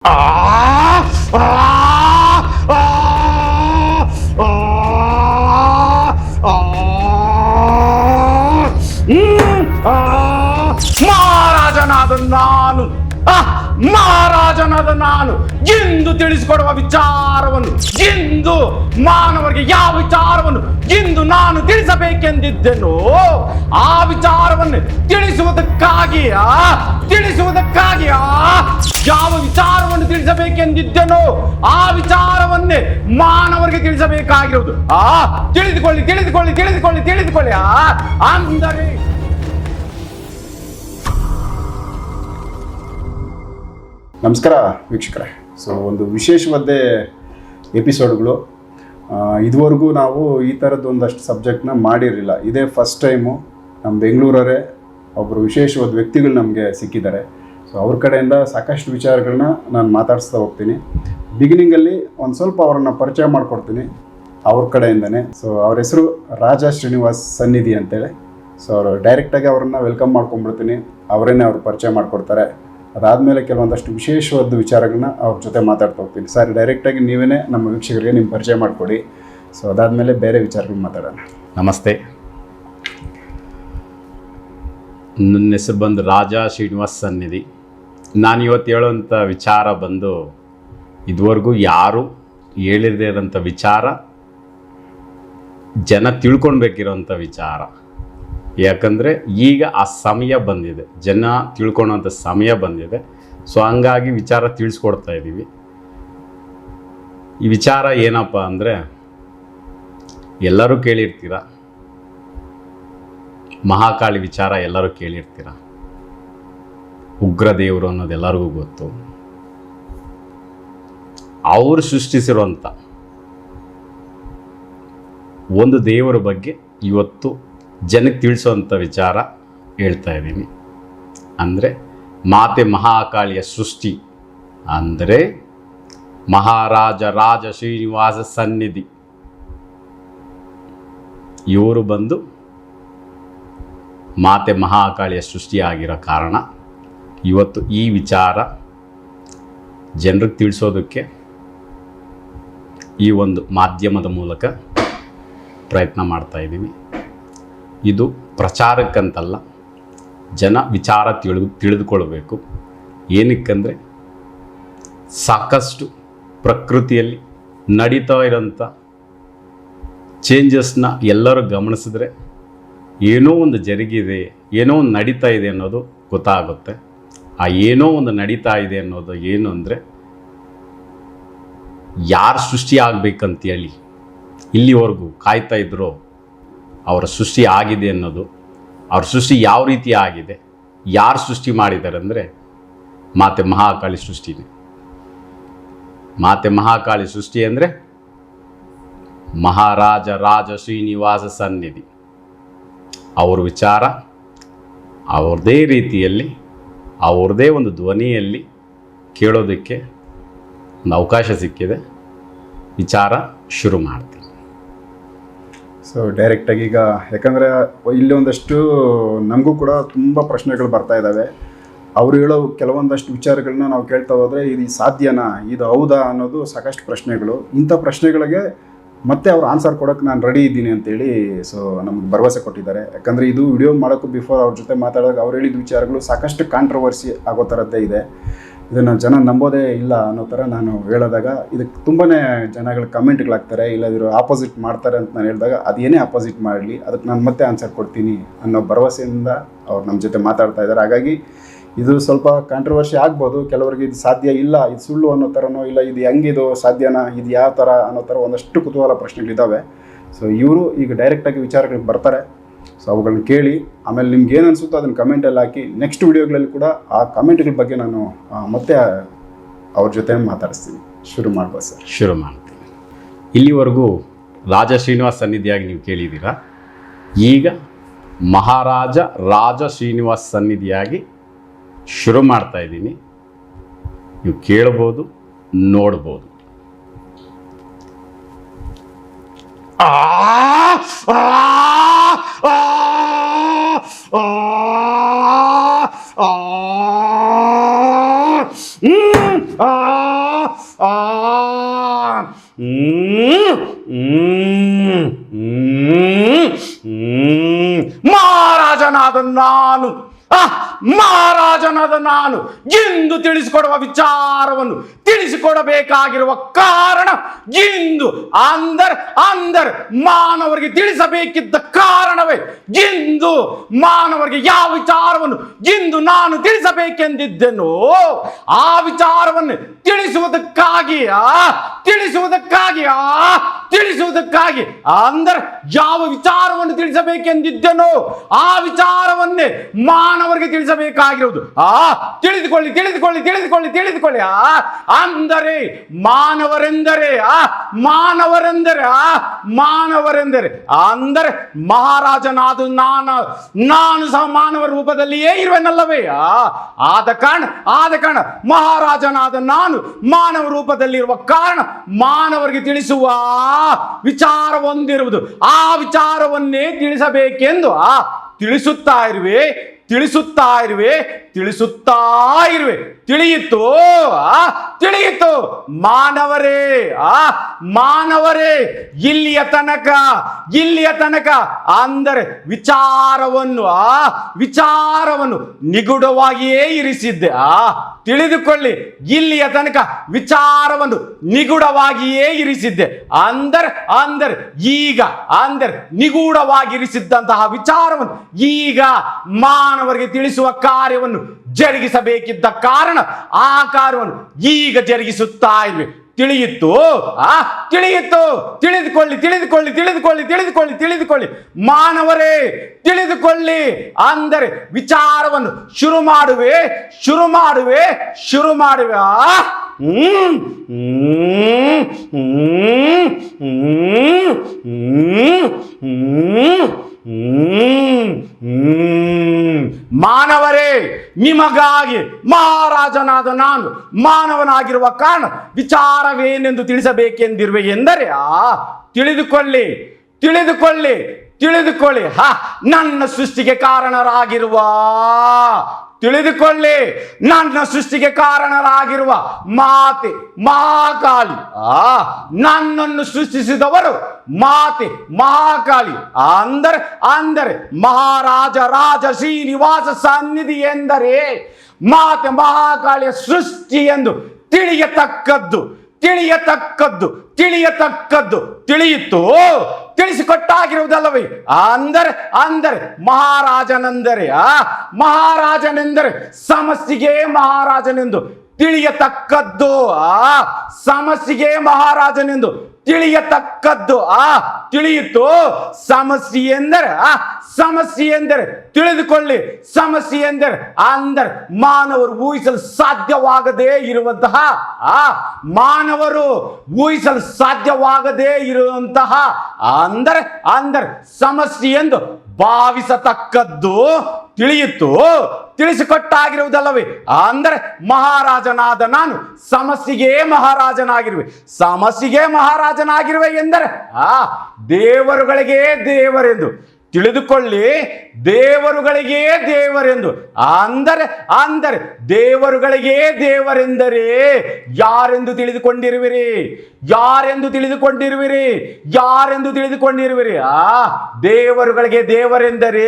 ಆ ಆ ಆ ಆ ಮಹಾರಾಜನಾದ ನಾನು ಮಹಾರಾಜನಾದ ನಾನು ಎಂದು ತಿಳಿಸಿಕೊಡುವ ವಿಚಾರವನ್ನು ಇಂದು ಮಾನವರಿಗೆ ಯಾವ ವಿಚಾರವನ್ನು ಇಂದು ನಾನು ತಿಳಿಸಬೇಕೆಂದಿದ್ದೆನೋ ಆ ವಿಚಾರವನ್ನು ತಿಳಿಸುವುದಕ್ಕಾಗಿಯ ಯಾವ ವಿಚಾರವನ್ನು ತಿಳಿಸಬೇಕೆಂದಿದ್ದೆನೋ ಆ ವಿಚಾರವನ್ನೇ ಮಾನವರಿಗೆ ತಿಳಿಸಬೇಕಾಗಿರುವುದು. ತಿಳಿದುಕೊಳ್ಳಿ ಅಂದರೆ ನಮಸ್ಕಾರ ವೀಕ್ಷಕರೇ. ಸೊ ಒಂದು ವಿಶೇಷವಾದ ಎಪಿಸೋಡ್ಗಳು. ಇದುವರೆಗೂ ನಾವು ಈ ಥರದ್ದು ಒಂದಷ್ಟು ಸಬ್ಜೆಕ್ಟ್ನ ಮಾಡಿರಲಿಲ್ಲ. ಇದೇ ಫಸ್ಟ್ ಟೈಮು ನಮ್ಮ ಬೆಂಗಳೂರವರೇ ಒಬ್ಬರು ವಿಶೇಷವಾದ ವ್ಯಕ್ತಿಗಳು ನಮಗೆ ಸಿಕ್ಕಿದ್ದಾರೆ. ಸೊ ಅವ್ರ ಕಡೆಯಿಂದ ಸಾಕಷ್ಟು ವಿಚಾರಗಳನ್ನ ನಾನು ಮಾತಾಡಿಸ್ತಾ ಹೋಗ್ತೀನಿ. ಬಿಗಿನಿಂಗಲ್ಲಿ ಒಂದು ಸ್ವಲ್ಪ ಅವ್ರನ್ನ ಪರಿಚಯ ಮಾಡಿಕೊಡ್ತೀನಿ ಅವ್ರ ಕಡೆಯಿಂದನೇ. ಸೊ ಅವ್ರ ಹೆಸರು ರಾಜ ಶ್ರೀನಿವಾಸ್ ಸನ್ನಿಧಿ ಅಂತೇಳಿ. ಸೊ ಅವರು ಡೈರೆಕ್ಟಾಗಿ ಅವ್ರನ್ನ ವೆಲ್ಕಮ್ ಮಾಡ್ಕೊಂಡ್ಬಿಡ್ತೀನಿ. ಅವರೇನೆ ಅವ್ರು ಪರಿಚಯ ಮಾಡಿಕೊಡ್ತಾರೆ. ಅದಾದಮೇಲೆ ಕೆಲವೊಂದಷ್ಟು ವಿಶೇಷವಾದ ವಿಚಾರಗಳನ್ನ ಅವ್ರ ಜೊತೆ ಮಾತಾಡ್ತಾ ಹೋಗ್ತೀನಿ. ಸರ್, ಡೈರೆಕ್ಟಾಗಿ ನೀವೇ ನಮ್ಮ ವೀಕ್ಷಕರಿಗೆ ನಿಮ್ಮ ಪರಿಚಯ ಮಾಡಿಕೊಡಿ. ಸೊ ಅದಾದಮೇಲೆ ಬೇರೆ ವಿಚಾರಗಳು ಮಾತಾಡೋಣ. ನಮಸ್ತೆ, ನನ್ನ ಹೆಸರು ಬಂದು ರಾಜ ಶ್ರೀನಿವಾಸ್ ಸನ್ನಿಧಿ. ನಾನು ಇವತ್ತು ಹೇಳೋಂಥ ವಿಚಾರ ಬಂದು ಇದುವರೆಗೂ ಯಾರೂ ಹೇಳಿರದೇ ಇರೋಂಥ ವಿಚಾರ, ಜನ ತಿಳ್ಕೊಳ್ಬೇಕಿರೋಂಥ ವಿಚಾರ. ಯಾಕಂದರೆ ಈಗ ಆ ಸಮಯ ಬಂದಿದೆ, ಜನ ತಿಳ್ಕೊಳೋಂಥ ಸಮಯ ಬಂದಿದೆ. ಸೊ ಹಂಗಾಗಿ ವಿಚಾರ ತಿಳಿಸ್ಕೊಡ್ತಾ ಇದ್ದೀವಿ. ಈ ವಿಚಾರ ಏನಪ್ಪ ಅಂದರೆ, ಎಲ್ಲರೂ ಕೇಳಿರ್ತೀರ, ಮಹಾಕಾಳಿ ವಿಚಾರ ಎಲ್ಲರೂ ಕೇಳಿರ್ತೀರ. ಉಗ್ರದೇವರು ಅನ್ನೋದು ಎಲ್ಲರಿಗೂ ಗೊತ್ತು. ಅವರು ಸೃಷ್ಟಿಸಿರುವಂಥ ಒಂದು ದೇವರ ಬಗ್ಗೆ ಇವತ್ತು ಜನಕ್ಕೆ ತಿಳಿಸೋವಂಥ ವಿಚಾರ ಹೇಳ್ತಾ ಇದ್ದೀನಿ. ಅಂದರೆ ಮಾತೆ ಮಹಾಕಾಳಿಯ ಸೃಷ್ಟಿ ಅಂದರೆ ಮಹಾರಾಜ ರಾಜ ಶ್ರೀನಿವಾಸ ಸನ್ನಿಧಿ. ಇವರು ಬಂದು ಮಾತೆ ಮಹಾಕಾಳಿಯ ಸೃಷ್ಟಿಯಾಗಿರೋ ಕಾರಣ ಇವತ್ತು ಈ ವಿಚಾರ ಜನರಿಗೆ ತಿಳಿಸೋದಕ್ಕೆ ಈ ಒಂದು ಮಾಧ್ಯಮದ ಮೂಲಕ ಪ್ರಯತ್ನ ಮಾಡ್ತಾ ಇದ್ದೀವಿ. ಇದು ಪ್ರಚಾರಕ್ಕಂತಲ್ಲ, ಜನ ವಿಚಾರ ತಿಳಿದುಕೊಳ್ಬೇಕು. ಏನಕ್ಕಂದರೆ ಸಾಕಷ್ಟು ಪ್ರಕೃತಿಯಲ್ಲಿ ನಡೀತಾ ಇರೋಂಥ ಚೇಂಜಸ್ನ ಎಲ್ಲರೂ ಗಮನಿಸಿದ್ರೆ ಏನೋ ಒಂದು ಜರುಗಿದೆ, ಏನೋ ಒಂದು ನಡೀತಾ ಇದೆ ಅನ್ನೋದು ಗೊತ್ತಾಗುತ್ತೆ. ಆ ಏನೋ ಒಂದು ನಡೀತಾ ಇದೆ ಅನ್ನೋದು ಏನು ಅಂದರೆ, ಯಾರು ಸೃಷ್ಟಿ ಆಗಬೇಕಂತೇಳಿ ಇಲ್ಲಿವರೆಗೂ ಕಾಯ್ತಾ ಇದ್ರೋ ಅವರ ಸೃಷ್ಟಿ ಆಗಿದೆ ಅನ್ನೋದು, ಅವ್ರ ಸೃಷ್ಟಿ ಯಾವ ರೀತಿ ಆಗಿದೆ, ಯಾರು ಸೃಷ್ಟಿ ಮಾಡಿದ್ದಾರೆ ಅಂದರೆ ಮಾತೆ ಮಹಾಕಾಳಿ ಸೃಷ್ಟಿನೇ. ಮಾತೆ ಮಹಾಕಾಳಿ ಸೃಷ್ಟಿ ಅಂದರೆ ಮಹಾರಾಜ ರಾಜ ಶ್ರೀನಿವಾಸ ಸನ್ನಿಧಿ. ಅವ್ರ ವಿಚಾರ ಅವ್ರದ್ದೇ ರೀತಿಯಲ್ಲಿ, ಅವ್ರದ್ದೇ ಒಂದು ಧ್ವನಿಯಲ್ಲಿ ಕೇಳೋದಕ್ಕೆ ಒಂದು ಅವಕಾಶ ಸಿಕ್ಕಿದೆ. ವಿಚಾರ ಶುರು ಮಾಡ್ತೀನಿ. ಸೊ ಡೈರೆಕ್ಟಾಗಿ ಈಗ, ಯಾಕಂದರೆ ಇಲ್ಲಿ ಒಂದಷ್ಟು ನಮಗೂ ಕೂಡ ತುಂಬ ಪ್ರಶ್ನೆಗಳು ಬರ್ತಾ ಇದ್ದಾವೆ. ಅವರು ಹೇಳೋ ಕೆಲವೊಂದಷ್ಟು ವಿಚಾರಗಳನ್ನ ನಾವು ಕೇಳ್ತಾ ಹೋದರೆ ಇದು ಸಾಧ್ಯನಾ, ಇದು ಹೌದಾ ಅನ್ನೋದು ಸಾಕಷ್ಟು ಪ್ರಶ್ನೆಗಳು. ಇಂಥ ಪ್ರಶ್ನೆಗಳಿಗೆ ಮತ್ತೆ ಅವ್ರು ಆನ್ಸರ್ ಕೊಡೋಕ್ಕೆ ನಾನು ರೆಡಿ ಇದ್ದೀನಿ ಅಂತೇಳಿ ಸೊ ನಮ್ಗೆ ಭರವಸೆ ಕೊಟ್ಟಿದ್ದಾರೆ. ಯಾಕಂದರೆ ಇದು ವಿಡಿಯೋ ಮಾಡೋಕ್ಕೂ ಬಿಫೋರ್ ಅವ್ರ ಜೊತೆ ಮಾತಾಡೋಕೆ ಅವ್ರು ಹೇಳಿದ ವಿಚಾರಗಳು ಸಾಕಷ್ಟು ಕಾಂಟ್ರವರ್ಸಿ ಆಗೋ ಥರದ್ದೇ ಇದೆ. ಇದನ್ನು ಜನ ನಂಬೋದೇ ಇಲ್ಲ ಅನ್ನೋ ಥರ ನಾನು ಹೇಳಿದಾಗ ಇದಕ್ಕೆ ತುಂಬಾ ಜನಗಳು ಕಮೆಂಟ್ಗಳಾಗ್ತಾರೆ, ಇಲ್ಲದಿರೋ ಆಪೋಸಿಟ್ ಮಾಡ್ತಾರೆ ಅಂತ ನಾನು ಹೇಳಿದಾಗ ಅದೇನೇ ಆಪೋಸಿಟ್ ಮಾಡಲಿ ಅದಕ್ಕೆ ನಾನು ಮತ್ತೆ ಆನ್ಸರ್ ಕೊಡ್ತೀನಿ ಅನ್ನೋ ಭರವಸೆಯಿಂದ ಅವ್ರು ನಮ್ಮ ಜೊತೆ ಮಾತಾಡ್ತಾ ಇದ್ದಾರೆ. ಹಾಗಾಗಿ ಇದು ಸ್ವಲ್ಪ ಕಾಂಟ್ರವರ್ಸಿ ಆಗ್ಬೋದು. ಕೆಲವರಿಗೆ ಇದು ಸಾಧ್ಯ ಇಲ್ಲ, ಇದು ಸುಳ್ಳು ಅನ್ನೋ ಥರನೋ, ಇಲ್ಲ ಇದು ಹೆಂಗಿದು ಸಾಧ್ಯನಾ, ಇದು ಯಾವ ಥರ ಅನ್ನೋ ಥರ ಒಂದಷ್ಟು ಕುತೂಹಲ ಪ್ರಶ್ನೆಗಳಿದ್ದಾವೆ. ಸೊ ಇವರು ಈಗ ಡೈರೆಕ್ಟಾಗಿ ವಿಚಾರಗಳಿಗೆ ಬರ್ತಾರೆ. ಸೊ ಅವುಗಳನ್ನ ಕೇಳಿ ಆಮೇಲೆ ನಿಮ್ಗೆ ಏನು ಅನಿಸುತ್ತೋ ಅದನ್ನು ಕಮೆಂಟಲ್ಲಿ ಹಾಕಿ. ನೆಕ್ಸ್ಟ್ ವಿಡಿಯೋಗಳಲ್ಲಿ ಕೂಡ ಆ ಕಮೆಂಟ್ಗಳ ಬಗ್ಗೆ ನಾನು ಮತ್ತೆ ಅವ್ರ ಜೊತೆ ಮಾತಾಡಿಸ್ತೀನಿ. ಶುರು ಮಾಡ್ಬೋದು ಸರ್? ಶುರು ಮಾಡ್ತೀನಿ. ಇಲ್ಲಿವರೆಗೂ ರಾಜ ಶ್ರೀನಿವಾಸ ಸನ್ನಿಧಿಯಾಗಿ ನೀವು ಕೇಳಿದ್ದೀರಾ. ಈಗ ಮಹಾರಾಜ ರಾಜ ಶ್ರೀನಿವಾಸ ಸನ್ನಿಧಿಯಾಗಿ ಶುರು ಮಾಡ್ತಾ ಇದ್ದೀನಿ. ನೀವು ಕೇಳ್ಬೋದು, ನೋಡ್ಬೋದು. ಆ ಆ ಮಹಾರಾಜನಾದ ನಾನು ಮಹಾರಾಜನಾದ ನಾನು ಎಂದು ತಿಳಿಸಿಕೊಡುವ ವಿಚಾರವನ್ನು ತಿಳಿಸಿಕೊಡಬೇಕಾಗಿರುವ ಕಾರಣ ಎಂದು ಅಂದರ್ ಮಾನವರಿಗೆ ತಿಳಿಸಬೇಕಿದ್ದ ಕಾರಣವೇ ಎಂದು ಮಾನವರಿಗೆ ಯಾವ ವಿಚಾರವನ್ನು ಎಂದು ನಾನು ತಿಳಿಸಬೇಕೆಂದಿದ್ದೆನೋ ಆ ವಿಚಾರವನ್ನು ತಿಳಿಸುವುದಕ್ಕಾಗಿ ಅಂದರೆ ಯಾವ ವಿಚಾರವನ್ನು ತಿಳಿಸಬೇಕೆಂದಿದ್ದೆನೋ ಆ ವಿಚಾರವನ್ನೇ ಮಾನವರಿಗೆ ತಿಳಿಸಬೇಕಾಗಿರುವುದು. ತಿಳಿದುಕೊಳ್ಳಿ ಅಂದರೆ ಮಾನವರೆಂದರೆ ಅಂದರೆ ಮಹಾರಾಜನಾದ ನಾನು ಸಹ ಮಾನವ ರೂಪದಲ್ಲಿಯೇ ಇರುವೆನಲ್ಲವೇ? ಆದ ಕಾರಣ ಮಹಾರಾಜನಾದ ನಾನು ಮಾನವ ರೂಪದಲ್ಲಿರುವ ಕಾರಣ ಮಾನವರಿಗೆ ತಿಳಿಸುವ ವಿಚಾರ ಹೊಂದಿರುವುದು. ಆ ವಿಚಾರವನ್ನೇ ತಿಳಿಸಬೇಕೆಂದು ತಿಳಿಸುತ್ತಾ ಇರುವೆ. ತಿಳಿಯಿತು ಮಾನವರೇ ಇಲ್ಲಿಯ ತನಕ ಅಂದರೆ ವಿಚಾರವನ್ನು ನಿಗೂಢವಾಗಿಯೇ ಇರಿಸಿದ್ದೆ. ತಿಳಿದುಕೊಳ್ಳಿ, ಇಲ್ಲಿಯ ತನಕ ವಿಚಾರವನ್ನು ನಿಗೂಢವಾಗಿಯೇ ಇರಿಸಿದ್ದೆ. ಅಂದರೆ ನಿಗೂಢವಾಗಿರಿಸಿದ್ದಂತಹ ವಿಚಾರವನ್ನು ಈಗ ಮಾನವರಿಗೆ ತಿಳಿಸುವ ಕಾರ್ಯವನ್ನು ಜರುಗಿಸಬೇಕಿದ್ದ ಕಾರಣ ಆ ಕಾರ್ಯವನ್ನು ಈಗ ಜರುಗಿಸುತ್ತಾ ಇದ್ವಿ. ತಿಳಿದುಕೊಳ್ಳಿ ಮಾನವರೇ, ತಿಳಿದುಕೊಳ್ಳಿ. ಅಂದರೆ ವಿಚಾರವನ್ನು ಶುರು ಮಾಡುವೆ. ಮಾನವರೇ, ನಿಮಗಾಗಿ ಮಹಾರಾಜನಾದ ನಾನು ಮಾನವನಾಗಿರುವ ಕಾರಣ ವಿಚಾರವೇನೆಂದು ತಿಳಿಸಬೇಕೆಂದಿರುವೆ ಎಂದರೆ ತಿಳಿದುಕೊಳ್ಳಿ ನನ್ನ ಸೃಷ್ಟಿಗೆ ಕಾರಣರಾಗಿರುವ ಮಾತೆ ಮಹಾಕಾಳಿ, ನನ್ನನ್ನು ಸೃಷ್ಟಿಸಿದವರು ಮಾತೆ ಮಹಾಕಾಳಿ. ಅಂದರೆ ಮಹಾರಾಜ ಶ್ರೀನಿವಾಸ ಸನ್ನಿಧಿ ಎಂದರೆ ಮಾತೆ ಮಹಾಕಾಳಿಯ ಸೃಷ್ಟಿ ಎಂದು ತಿಳಿಯತಕ್ಕದ್ದು. ತಿಳಿಸಿಕೊಟ್ಟಾಗಿರುವುದಲ್ಲವೇ? ಅಂದರೆ ಮಹಾರಾಜನೆಂದರೆ ಸಮಸ್ಯೆಗೆ ಮಹಾರಾಜನೆಂದು ತಿಳಿಯತಕ್ಕದ್ದು. ತಿಳಿಯಿತು. ಸಮಸ್ಯೆ ಎಂದರೆ ತಿಳಿದುಕೊಳ್ಳಿ. ಸಮಸ್ಯೆ ಎಂದರೆ ಅಂದರೆ ಮಾನವರು ಊಹಿಸಲು ಸಾಧ್ಯವಾಗದೇ ಇರುವಂತಹ ಅಂದರೆ ಸಮಸ್ಯೆ ಎಂದು ಭಾವಿಸತಕ್ಕದ್ದು. ತಿಳಿಸಿಕೊಟ್ಟಾಗಿರುವುದಲ್ಲವೇ? ಅಂದರೆ ಮಹಾರಾಜನಾದ ನಾನು ಸಮಸ್ಯೆಗೆ ಮಹಾರಾಜನಾಗಿರುವೆ ಎಂದರೆ ದೇವರುಗಳಿಗೆ ದೇವರೆಂದು ತಿಳಿದುಕೊಳ್ಳಿ. ದೇವರುಗಳಿಗೆ ಅಂದರೆ ದೇವರುಗಳಿಗೆ ದೇವರೆಂದರೆ ಯಾರೆಂದು ತಿಳಿದುಕೊಂಡಿರುವಿರಿ? ದೇವರುಗಳಿಗೆ ದೇವರೆಂದರೆ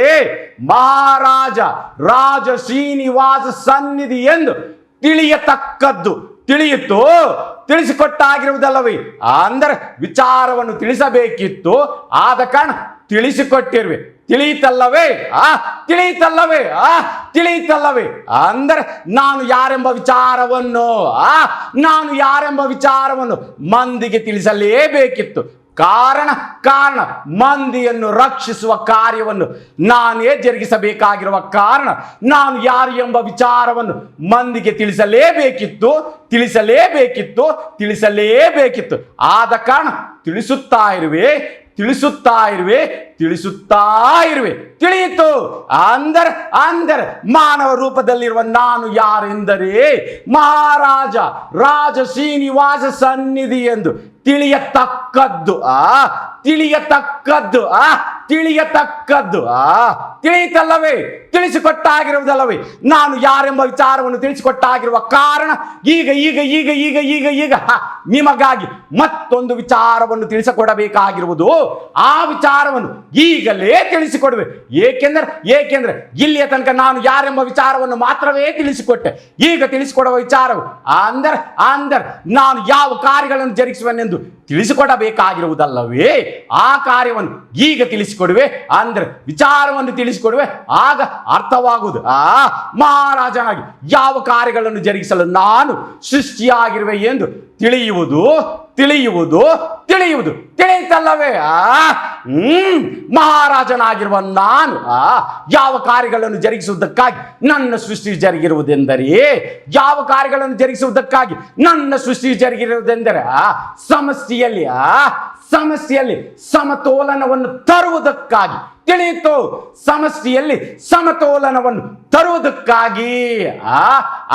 ರಾಜ ಶ್ರೀನಿವಾಸ ಸನ್ನಿಧಿ ಎಂದು ತಿಳಿಯತಕ್ಕದ್ದು. ತಿಳಿಸಿಕೊಟ್ಟಾಗಿರುವುದಲ್ಲವೇ? ಅಂದರೆ ವಿಚಾರವನ್ನು ತಿಳಿಸಬೇಕಿತ್ತು, ಆದ ಕಾರಣ ತಿಳಿಸಿಕೊಟ್ಟಿರುವೆ. ತಿಳಿಯಿತಲ್ಲವೇ? ಅಂದರೆ ನಾನು ಯಾರೆಂಬ ವಿಚಾರವನ್ನು ಮಂದಿಗೆ ತಿಳಿಸಲೇಬೇಕಿತ್ತು. ಕಾರಣ ಮಂದಿಯನ್ನು ರಕ್ಷಿಸುವ ಕಾರ್ಯವನ್ನು ನಾನೇ ಜರುಗಿಸಬೇಕಾಗಿರುವ ಕಾರಣ ನಾನು ಯಾರು ಎಂಬ ವಿಚಾರವನ್ನು ಮಂದಿಗೆ ತಿಳಿಸಲೇಬೇಕಿತ್ತು. ಆದ ಕಾರಣ ತಿಳಿಸುತ್ತಾ ಇರುವೆ. ತಿಳಿಯಿತು. ಅಂದರೆ ಮಾನವ ರೂಪದಲ್ಲಿರುವ ನಾನು ಯಾರೆಂದರೆ ರಾಜ ಶ್ರೀನಿವಾಸ ಸನ್ನಿಧಿ ಎಂದು ತಿಳಿಯತಕ್ಕದ್ದು. ತಿಳಿಯತಕ್ಕದ್ದು ತಿಳಿಯಿತಲ್ಲವೇ, ತಿಳಿಸಿಕೊಟ್ಟಾಗಿರುವುದಲ್ಲವೇ. ನಾನು ಯಾರೆಂಬ ವಿಚಾರವನ್ನು ತಿಳಿಸಿಕೊಟ್ಟಾಗಿರುವ ಕಾರಣ ಈಗ ಈಗ ಈಗ ಈಗ ಈಗ ಈಗ ನಿಮಗಾಗಿ ಮತ್ತೊಂದು ವಿಚಾರವನ್ನು ತಿಳಿಸಿಕೊಡಬೇಕಾಗಿರುವುದು. ಆ ವಿಚಾರವನ್ನು ಈಗಲೇ ತಿಳಿಸಿಕೊಡುವೆ. ಏಕೆಂದ್ರೆ ಇಲ್ಲಿಯ ತನಕ ನಾನು ಯಾರೆಂಬ ವಿಚಾರವನ್ನು ಮಾತ್ರವೇ ತಿಳಿಸಿಕೊಟ್ಟೆ. ಈಗ ತಿಳಿಸಿಕೊಡುವ ವಿಚಾರವು ಅಂದರೆ ನಾನು ಯಾವ ಕಾರ್ಯಗಳನ್ನು ಜರುಗಿಸುವನೆಂದು ತಿಳಿಸಿಕೊಡಬೇಕಾಗಿರುವುದಲ್ಲವೇ. ಆ ಕಾರ್ಯವನ್ನು ಈಗ ತಿಳಿಸಿಕೊಡುವೆ, ಅಂದ್ರೆ ವಿಚಾರವನ್ನು ತಿಳಿಸಿಕೊಡುವೆ. ಆಗ ಅರ್ಥವಾಗುವುದು ಮಹಾರಾಜನಾಗಿ ಯಾವ ಕಾರ್ಯಗಳನ್ನು ಜರುಗಿಸಲು ನಾನು ಸೃಷ್ಟಿಯಾಗಿರುವೆ ಎಂದು ತಿಳಿಯುವುದು ತಿಳಿಯಿತಲ್ಲವೇ. ಮಹಾರಾಜನಾಗಿರುವ ನಾನು ಯಾವ ಕಾರ್ಯಗಳನ್ನು ಜರುಗಿಸುವುದಕ್ಕಾಗಿ ನನ್ನ ಸೃಷ್ಟಿ ಜರುಗಿರುವುದೆಂದರೆ, ಯಾವ ಕಾರ್ಯಗಳನ್ನು ಜರುಗಿಸುವುದಕ್ಕಾಗಿ ನನ್ನ ಸೃಷ್ಟಿ ಜರುಗಿರುವುದೆಂದರೆ ಸಮಸ್ಯೆಯಲ್ಲಿ ಸಮತೋಲನವನ್ನು ತರುವುದಕ್ಕಾಗಿ. ತಿಳಿಯಿತು? ಸಮಸ್ಯೆಯಲ್ಲಿ ಸಮತೋಲನವನ್ನು ತರುವುದಕ್ಕಾಗಿ.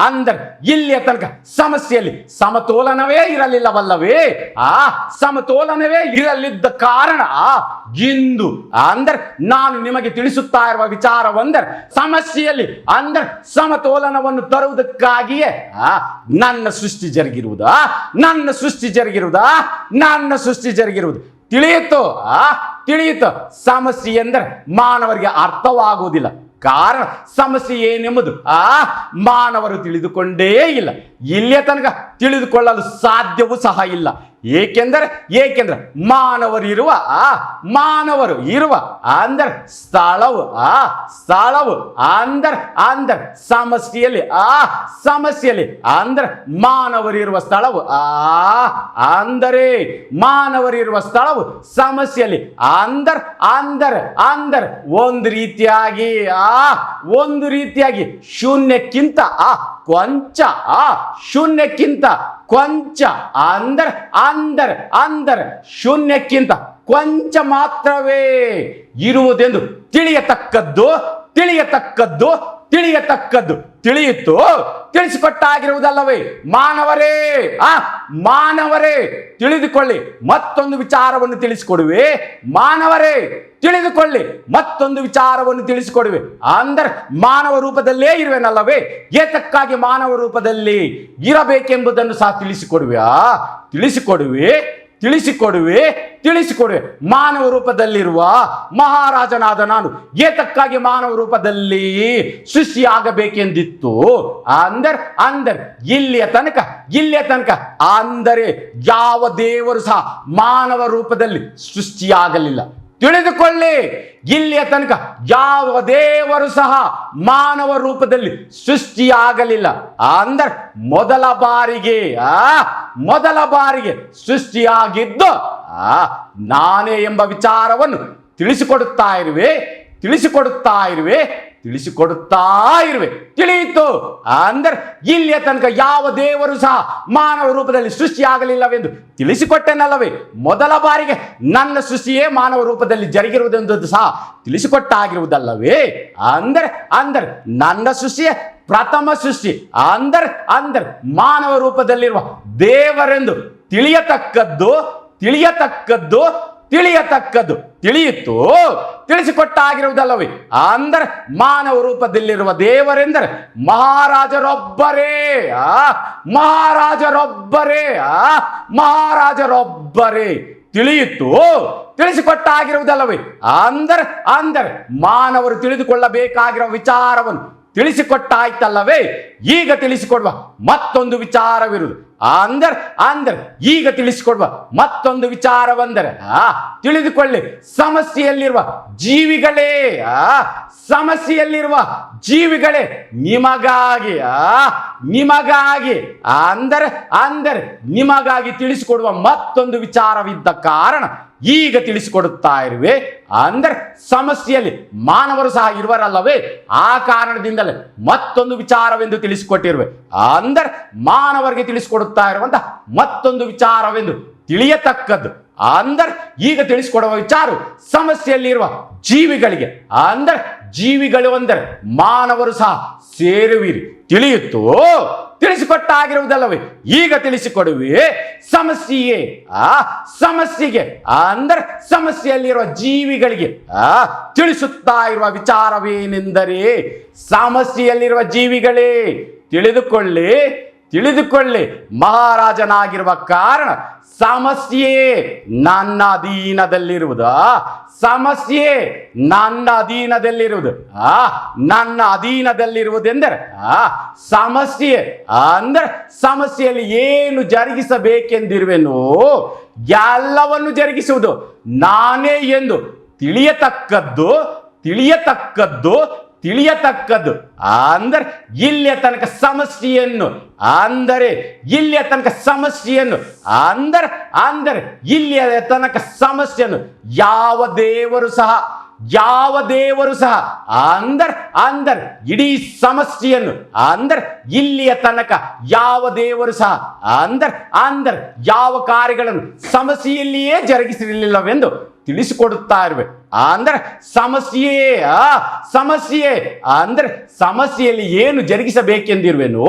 ಅಂದರೆ ಇಲ್ಲಿಯ ತನಕ ಸಮಸ್ಯೆಯಲ್ಲಿ ಸಮತೋಲನವೇ ಇರಲಿಲ್ಲವಲ್ಲವೇ. ಸಮತೋಲನವೇ ಇರಲಿದ್ದ ಕಾರಣ ಇಂದು ಅಂದರೆ ನಾನು ನಿಮಗೆ ತಿಳಿಸುತ್ತಾ ಇರುವ ವಿಚಾರವೆಂದರೆ ಸಮಸ್ಯೆಯಲ್ಲಿ ಅಂದರೆ ಸಮತೋಲನವನ್ನು ತರುವುದಕ್ಕಾಗಿಯೇ ನನ್ನ ಸೃಷ್ಟಿ ಜರುಗಿರುವುದು. ತಿಳಿಯಿತು? ಸಮಸ್ಯೆ ಎಂದರೆ ಮಾನವರಿಗೆ ಅರ್ಥವಾಗುವುದಿಲ್ಲ. ಕಾರಣ ಸಮಸ್ಯೆ ಏನೆಂಬುದು ಮಾನವರು ತಿಳಿದುಕೊಂಡೇ ಇಲ್ಲ. ಇಲ್ಲಿಯ ತನಕ ತಿಳಿದುಕೊಳ್ಳಲು ಸಾಧ್ಯವೂ ಸಹ ಇಲ್ಲ. ಏಕೆಂದರೆ ಮಾನವರು ಇರುವ ಅಂದರೆ ಸ್ಥಳವು ಅಂದರೆ ಸಮಸ್ಯೆಯಲ್ಲಿ ಅಂದರೆ ಮಾನವರಿರುವ ಸ್ಥಳವು ಮಾನವರಿರುವ ಸ್ಥಳವು ಸಮಸ್ಯೆಯಲ್ಲಿ ಅಂದರೆ ಒಂದು ರೀತಿಯಾಗಿ ಶೂನ್ಯಕ್ಕಿಂತ ಕೊಂಚ ಅಂದರೆ ಶೂನ್ಯಕ್ಕಿಂತ ಕೊಂಚ ಮಾತ್ರವೇ ಇರುವುದೆಂದು ತಿಳಿಯತಕ್ಕದ್ದು ತಿಳಿಯಿತು? ತಿಳಿಸಿಕೊಟ್ಟಾಗಿರುವುದಲ್ಲವೇ. ಮಾನವರೇ ತಿಳಿದುಕೊಳ್ಳಿ, ಮತ್ತೊಂದು ವಿಚಾರವನ್ನು ತಿಳಿಸಿಕೊಡುವೆ. ತಿಳಿದುಕೊಳ್ಳಿ, ಮತ್ತೊಂದು ವಿಚಾರವನ್ನು ತಿಳಿಸಿಕೊಡುವೆ. ಅಂದರೆ ಮಾನವ ರೂಪದಲ್ಲೇ ಇರುವೆನಲ್ಲವೇ. ಏತಕ್ಕಾಗಿ ಮಾನವ ರೂಪದಲ್ಲಿ ಇರಬೇಕೆಂಬುದನ್ನು ಸಹ ತಿಳಿಸಿಕೊಡುವೆ. ಮಾನವ ರೂಪದಲ್ಲಿರುವ ಮಹಾರಾಜನಾದ ನಾನು ಏತಕ್ಕಾಗಿ ಮಾನವ ರೂಪದಲ್ಲಿ ಸೃಷ್ಟಿಯಾಗಬೇಕೆಂದಿತ್ತು. ಅಂದರೆ ಇಲ್ಲಿಯ ತನಕ ಅಂದರೆ ಯಾವ ದೇವರು ಸಹ ಮಾನವ ರೂಪದಲ್ಲಿ ಸೃಷ್ಟಿಯಾಗಲಿಲ್ಲ. ತಿಳಿದುಕೊಳ್ಳಿ, ಇಲ್ಲಿಯ ತನಕ ಯಾವ ದೇವರು ಸಹ ಮಾನವ ರೂಪದಲ್ಲಿ ಸೃಷ್ಟಿಯಾಗಲಿಲ್ಲ. ಅಂದರೆ ಮೊದಲ ಬಾರಿಗೆ ಸೃಷ್ಟಿಯಾಗಿದ್ದು ನಾನೇ ಎಂಬ ವಿಚಾರವನ್ನು ತಿಳಿಸಿಕೊಡುತ್ತಾ ಇರುವೆ. ತಿಳಿಯಿತು? ಅಂದರೆ ಇಲ್ಲಿಯ ತನಕ ಯಾವ ದೇವರು ಸಹ ಮಾನವ ರೂಪದಲ್ಲಿ ಸೃಷ್ಟಿಯಾಗಲಿಲ್ಲವೆಂದು ತಿಳಿಸಿಕೊಟ್ಟೆನಲ್ಲವೇ. ಮೊದಲ ಬಾರಿಗೆ ನನ್ನ ಸೃಷ್ಟಿಯೇ ಮಾನವ ರೂಪದಲ್ಲಿ ಜರುಗಿರುವುದೆಂದು ಸಹ ತಿಳಿಸಿಕೊಟ್ಟಾಗಿರುವುದಲ್ಲವೇ. ಅಂದರೆ ನನ್ನ ಸೃಷ್ಟಿಯೇ ಪ್ರಥಮ ಸೃಷ್ಟಿ. ಅಂದರೆ ಮಾನವ ರೂಪದಲ್ಲಿರುವ ದೇವರೆಂದು ತಿಳಿಯತಕ್ಕದ್ದು ತಿಳಿಯಿತು? ತಿಳಿಸಿಕೊಟ್ಟಾಗಿರುವುದಲ್ಲವೇ. ಅಂದರೆ ಮಾನವ ರೂಪದಲ್ಲಿರುವ ದೇವರೆಂದರೆ ಮಹಾರಾಜರೊಬ್ಬರೇ. ತಿಳಿಯಿತು? ತಿಳಿಸಿಕೊಟ್ಟಾಗಿರುವುದಲ್ಲವೇ. ಅಂದರೆ ಮಾನವರು ತಿಳಿದುಕೊಳ್ಳಬೇಕಾಗಿರುವ ವಿಚಾರವನ್ನು ತಿಳಿಸಿಕೊಟ್ಟಾಯ್ತಲ್ಲವೇ. ಈಗ ತಿಳಿಸಿಕೊಡುವ ಮತ್ತೊಂದು ವಿಚಾರವಿರುವುದು. ಅಂದರೆ ಈಗ ತಿಳಿಸಿಕೊಡುವ ಮತ್ತೊಂದು ವಿಚಾರವೆಂದರೆ ತಿಳಿದುಕೊಳ್ಳಿ, ಸಮಸ್ಯೆಯಲ್ಲಿರುವ ಜೀವಿಗಳೇ ನಿಮಗಾಗಿ ಅಂದರೆ ನಿಮಗಾಗಿ ತಿಳಿಸಿಕೊಡುವ ಮತ್ತೊಂದು ವಿಚಾರವಿದ್ದ ಕಾರಣ ಈಗ ತಿಳಿಸಿಕೊಡುತ್ತಾ ಇರುವೆ. ಅಂದರೆ ಸಮಸ್ಯೆಯಲ್ಲಿ ಮಾನವರು ಸಹ ಇರುವರಲ್ಲವೇ. ಆ ಕಾರಣದಿಂದಲೇ ಮತ್ತೊಂದು ವಿಚಾರವೆಂದು ತಿಳಿಸಿಕೊಟ್ಟಿರುವೆ. ಅಂದರೆ ಮಾನವರಿಗೆ ತಿಳಿಸಿಕೊಡುತ್ತಾ ಇರುವಂತಹ ಮತ್ತೊಂದು ವಿಚಾರವೆಂದು ತಿಳಿಯತಕ್ಕದ್ದು. ಅಂದರೆ ಈಗ ತಿಳಿಸಿಕೊಡುವ ವಿಚಾರ ಸಮಸ್ಯೆಯಲ್ಲಿರುವ ಜೀವಿಗಳಿಗೆ. ಅಂದರೆ ಜೀವಿಗಳು ಅಂದರೆ ಮಾನವರು ಸಹ ಸೇರುವಿರಿ. ತಿಳಿಯಿತು, ತಿಳಿಸಿಕೊಟ್ಟಾಗಿರುವುದಲ್ಲವೇ? ಈಗ ತಿಳಿಸಿಕೊಡುವೆ ಸಮಸ್ಯೆಯೇ. ಆ ಸಮಸ್ಯೆಗೆ ಅಂದರೆ ಸಮಸ್ಯೆಯಲ್ಲಿರುವ ಜೀವಿಗಳಿಗೆ ತಿಳಿಸುತ್ತಾ ಇರುವ ವಿಚಾರವೇನೆಂದರೆ, ಸಮಸ್ಯೆಯಲ್ಲಿರುವ ಜೀವಿಗಳೇ ತಿಳಿದುಕೊಳ್ಳಿ, ಮಹಾರಾಜನಾಗಿರುವ ಕಾರಣ ಸಮಸ್ಯೆಯೇ ನನ್ನ ಅಧೀನದಲ್ಲಿರುವುದು. ಸಮಸ್ಯೆ ನನ್ನ ಅಧೀನದಲ್ಲಿರುವುದು. ನನ್ನ ಅಧೀನದಲ್ಲಿರುವುದೆಂದರೆ ಸಮಸ್ಯೆ ಅಂದರೆ ಸಮಸ್ಯೆಯಲ್ಲಿ ಏನು ಜರುಗಿಸಬೇಕೆಂದಿರುವೆನೋ ಎಲ್ಲವನ್ನು ಜರುಗಿಸುವುದು ನಾನೇ ಎಂದು ತಿಳಿಯತಕ್ಕದ್ದು ಅಂದರೆ ಇಲ್ಲಿಯ ತನಕ ಸಮಸ್ಯೆಯನ್ನು ಅಂದರೆ ಇಲ್ಲಿಯ ತನಕ ಸಮಸ್ಯೆಯನ್ನು ಯಾವ ದೇವರು ಸಹ ಅಂದರೆ ಇಡೀ ಸಮಸ್ಯೆಯನ್ನು ಇಲ್ಲಿಯ ತನಕ ಯಾವ ದೇವರು ಸಹ ಅಂದರೆ ಯಾವ ಕಾರ್ಯಗಳನ್ನು ಸಮಸ್ಯೆಯಲ್ಲಿಯೇ ಜರುಗಿಸಿರಲಿಲ್ಲವೆಂದು ತಿಳಿಸಿಕೊಡುತ್ತಾ ಇರುವೆ. ಅಂದರೆ ಸಮಸ್ಯೆ ಅಂದರೆ ಸಮಸ್ಯೆಯಲ್ಲಿ ಏನು ಜರುಗಿಸಬೇಕೆಂದಿರುವೆನು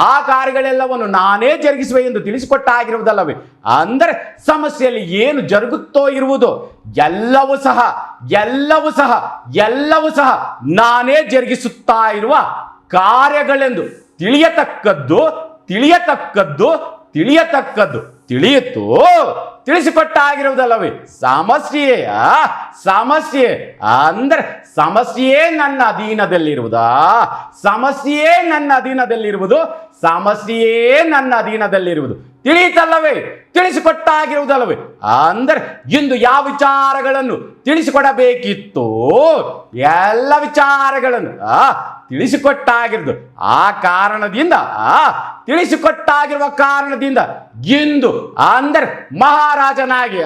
ಆ ಕಾರ್ಯಗಳೆಲ್ಲವನ್ನು ನಾನೇ ಜರುಗಿಸುವೆ ಎಂದು ತಿಳಿಸಿಕೊಟ್ಟಾಗಿರುವುದಲ್ಲವೇ? ಅಂದರೆ ಸಮಸ್ಯೆಯಲ್ಲಿ ಏನು ಜರುಗುತ್ತೋ ಇರುವುದು ಎಲ್ಲವೂ ಸಹ ನಾನೇ ಜರುಗಿಸುತ್ತಾ ಇರುವ ಕಾರ್ಯಗಳೆಂದು ತಿಳಿಯತಕ್ಕದ್ದು ತಿಳಿಯಿತು, ತಿಳಿಸಿಕೊಟ್ಟಾಗಿರುವುದಲ್ಲವೇ? ಸಮಸ್ಯೆ ಅಂದರೆ ಸಮಸ್ಯೆಯೇ ನನ್ನ ಅಧೀನದಲ್ಲಿರುವುದಾ? ಸಮಸ್ಯೆಯೇ ನನ್ನ ಅಧೀನದಲ್ಲಿರುವುದು ತಿಳಿಯಿತಲ್ಲವೇ? ತಿಳಿಸಿಕೊಟ್ಟಾಗಿರುವುದಲ್ಲವೇ? ಅಂದರೆ ಇಂದು ಯಾವ ವಿಚಾರಗಳನ್ನು ತಿಳಿಸಿಕೊಡಬೇಕಿತ್ತು ಎಲ್ಲ ವಿಚಾರಗಳನ್ನು ತಿಳಿಸಿಕೊಟ್ಟಾಗಿರುವುದು. ಆ ಕಾರಣದಿಂದ ತಿಳಿಸಿಕೊಟ್ಟಾಗಿರುವ ಕಾರಣದಿಂದ ಇಂದು ಅಂದರೆ ಮಹಾರಾಜನಾಗಿ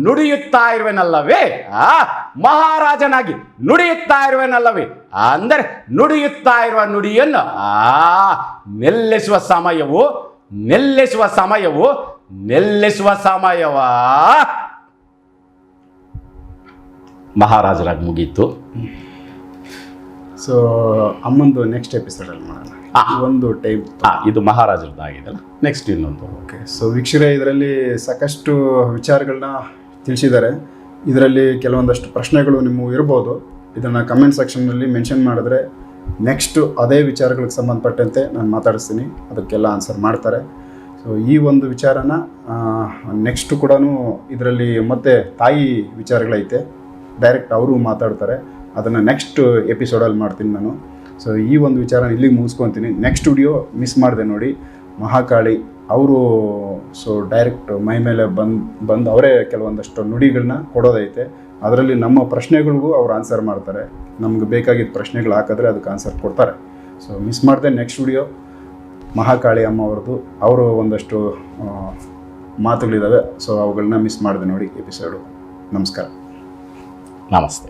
ನುಡಿಯುತ್ತಾ ಇರುವೆನಲ್ಲವೇ? ಮಹಾರಾಜನಾಗಿ ನುಡಿಯುತ್ತಾ ಇರುವೆನಲ್ಲವೇ? ಅಂದರೆ ನುಡಿಯುತ್ತಾ ಇರುವ ನುಡಿಯನ್ನು ನಿಲ್ಲಿಸುವ ಸಮಯವು ಮಹಾರಾಜರಾಗಿ ಮುಗೀತು. ಸೊ ಅಮ್ಮಂದು ನೆಕ್ಸ್ಟ್ ಎಪಿಸೋಡಲ್ಲಿ ಮಾಡೋಣ. ಒಂದು ಟೈಮ್ ಇದು ಮಹಾರಾಜರದ್ದಾಗಿದೆಲ್ಲ, ನೆಕ್ಸ್ಟ್ ಇನ್ನೊಂದು. ಓಕೆ. ಸೊ ವೀಕ್ಷಕರೇ, ಇದರಲ್ಲಿ ಸಾಕಷ್ಟು ವಿಚಾರಗಳನ್ನ ತಿಳಿಸಿದ್ದಾರೆ. ಇದರಲ್ಲಿ ಕೆಲವೊಂದಷ್ಟು ಪ್ರಶ್ನೆಗಳು ನಿಮ್ಮವು ಇರ್ಬೋದು. ಇದನ್ನು ಕಮೆಂಟ್ ಸೆಕ್ಷನ್ನಲ್ಲಿ ಮೆನ್ಷನ್ ಮಾಡಿದ್ರೆ ನೆಕ್ಸ್ಟು ಅದೇ ವಿಚಾರಗಳಿಗೆ ಸಂಬಂಧಪಟ್ಟಂತೆ ನಾನು ಮಾತಾಡಿಸ್ತೀನಿ, ಅದಕ್ಕೆಲ್ಲ ಆನ್ಸರ್ ಮಾಡ್ತಾರೆ. ಸೊ ಈ ಒಂದು ವಿಚಾರನ ನೆಕ್ಸ್ಟು ಕೂಡ ಇದರಲ್ಲಿ ಮತ್ತೆ ತಾಯಿ ವಿಚಾರಗಳೈತೆ, ಡೈರೆಕ್ಟ್ ಅವರು ಮಾತಾಡ್ತಾರೆ. ಅದನ್ನು ನೆಕ್ಸ್ಟ್ ಎಪಿಸೋಡಲ್ಲಿ ಮಾಡ್ತೀನಿ ನಾನು. ಸೊ ಈ ಒಂದು ವಿಚಾರ ಇಲ್ಲಿಗೆ ಮುಗಿಸ್ಕೊತೀನಿ. ನೆಕ್ಸ್ಟ್ ವಿಡಿಯೋ ಮಿಸ್ ಮಾಡಿದೆ ನೋಡಿ, ಮಹಾಕಾಳಿ ಅವರು ಸೊ ಡೈರೆಕ್ಟ್ ಮೈ ಮೇಲೆ ಬಂದು ಅವರೇ ಕೆಲವೊಂದಷ್ಟು ನುಡಿಗಳನ್ನ ಕೊಡೋದೈತೆ. ಅದರಲ್ಲಿ ನಮ್ಮ ಪ್ರಶ್ನೆಗಳಿಗೂ ಅವ್ರು ಆನ್ಸರ್ ಮಾಡ್ತಾರೆ. ನಮ್ಗೆ ಬೇಕಾಗಿದ್ದ ಪ್ರಶ್ನೆಗಳು ಹಾಕಿದ್ರೆ ಅದಕ್ಕೆ ಆನ್ಸರ್ ಕೊಡ್ತಾರೆ. ಸೊ ಮಿಸ್ ಮಾಡಿದೆ ನೆಕ್ಸ್ಟ್ ವಿಡಿಯೋ ಮಹಾಕಾಳಿ ಅಮ್ಮ ಅವ್ರದ್ದು. ಅವರು ಒಂದಷ್ಟು ಮಾತುಗಳಿದ್ದಾವೆ. ಸೊ ಅವುಗಳನ್ನ ಮಿಸ್ ಮಾಡಿದೆ ನೋಡಿ ಎಪಿಸೋಡು. ನಮಸ್ಕಾರ. ನಮಸ್ತೆ.